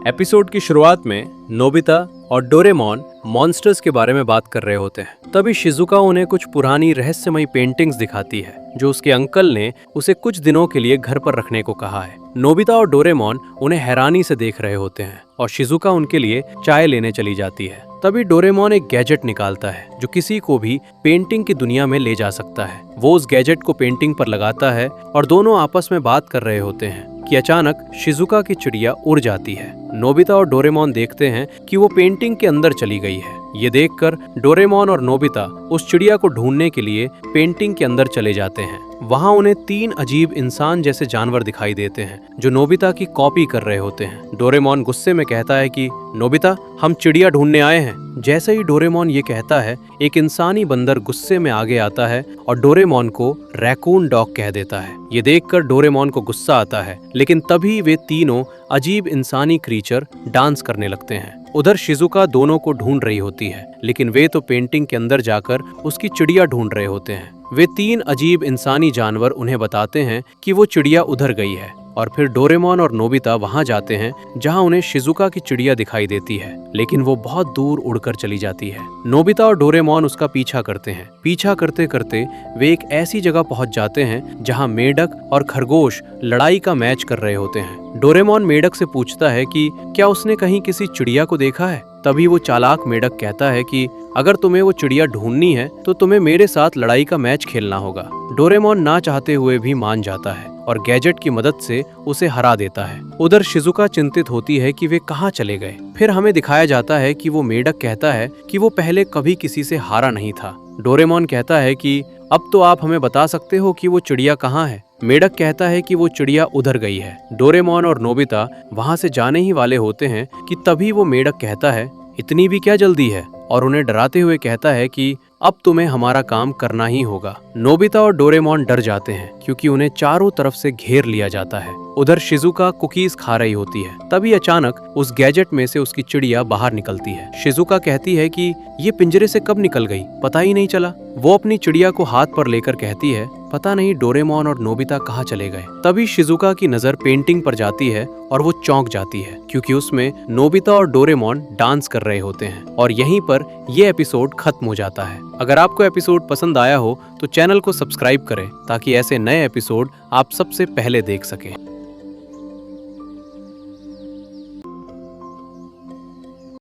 Episode की शुरुआत में नोबिता और डोरेमोन मॉन्स्टर्स के बारे में बात कर रहे होते हैं। तभी शिजुका उन्हें कुछ पुरानी रहस्यमयी पेंटिंग्स दिखाती है जो उसके अंकल ने उसे कुछ दिनों के लिए घर पर रखने को कहा है। नोबिता और डोरेमोन उन्हें हैरानी से देख रहे होते हैं और शिजुका उनके लिए चाय लेने चली जाती है। तभी डोरेमोन एक गैजेट निकालता है जो किसी को भी पेंटिंग की दुनिया में ले जा सकता है। वो उस गैजेट को पेंटिंग पर लगाता है और दोनों आपस में बात कर रहे होते हैं कि अचानक शिजुका की चिड़िया उड़ जाती है। नोबिता और डोरेमोन देखते हैं कि वो पेंटिंग के अंदर चली गई है। ये देखकर डोरेमोन और नोबिता उस चिड़िया को ढूंढने के लिए पेंटिंग के अंदर चले जाते हैं। वहाँ उन्हें 3 अजीब इंसान जैसे जानवर दिखाई देते हैं जो नोबिता की कॉपी कर रहे होते हैं। डोरेमोन गुस्से में कहता है कि नोबिता, हम चिड़िया ढूंढने आए हैं। जैसे ही डोरेमोन ये कहता है, एक इंसानी बंदर गुस्से में आगे आता है और डोरेमोन को रैकून डॉग कह देता है। ये देखकर डोरेमोन को गुस्सा आता है, लेकिन तभी वे तीनों अजीब इंसानी क्रीचर डांस करने लगते हैं। उधर शिजुका दोनों को ढूंढ रही होती है, लेकिन वे तो पेंटिंग के अंदर जाकर उसकी चिड़िया ढूंढ रहे होते हैं। वे 3 अजीब इंसानी जानवर उन्हें बताते हैं कि वो चिड़िया उधर गई है और फिर डोरेमोन और नोबिता वहां जाते हैं जहां उन्हें शिजुका की चिड़िया दिखाई देती है, लेकिन वो बहुत दूर उड़कर चली जाती है। नोबिता और डोरेमोन उसका पीछा करते हैं। पीछा करते करते वे एक ऐसी जगह पहुंच जाते हैं जहां मेढक और खरगोश लड़ाई का मैच कर रहे होते हैं। डोरेमोन मेढक से पूछता है कि क्या उसने कहीं किसी चिड़िया को देखा है। तभी वो चालाक मेढक कहता है कि अगर तुम्हें वो चिड़िया ढूंढनी है तो तुम्हें मेरे साथ लड़ाई का मैच खेलना होगा। डोरेमोन ना चाहते हुए भी मान जाता है और गैजेट की मदद से उसे हरा देता है। उधर शिजुका चिंतित होती है कि वे कहाँ चले गए। फिर हमें दिखाया जाता है कि वो मेढक कहता है कि वो पहले कभी किसी से हारा नहीं था। डोरेमोन कहता है कि अब तो आप हमें बता सकते हो कि वो चिड़िया कहाँ है। मेढक कहता है कि वो चिड़िया उधर गई है। डोरेमोन और नोबिता वहां से जाने ही वाले होते हैं कि तभी वो मेढक कहता है, इतनी भी क्या जल्दी है, और उन्हें डराते हुए कहता है कि अब तुम्हें हमारा काम करना ही होगा। नोबिता और डोरेमोन डर जाते हैं क्योंकि उन्हें चारों तरफ से घेर लिया जाता है। उधर शिजुका कुकीज खा रही होती है। तभी अचानक उस गैजेट में से उसकी चिड़िया बाहर निकलती है। शिजुका कहती है कि ये पिंजरे से कब निकल गई, पता ही नहीं चला। वो अपनी चिड़िया को हाथ पर लेकर कहती है, पता नहीं डोरेमोन और नोबिता कहाँ चले गए। तभी शिजुका की नजर पेंटिंग पर जाती है और वो चौंक जाती है क्योंकि उसमें नोबिता और डोरेमोन डांस कर रहे होते हैं। और यहीं पर ये एपिसोड खत्म हो जाता है। अगर आपको एपिसोड पसंद आया हो तो चैनल को सब्सक्राइब करें ताकि ऐसे नए एपिसोड आप सबसे पहले देख सकें।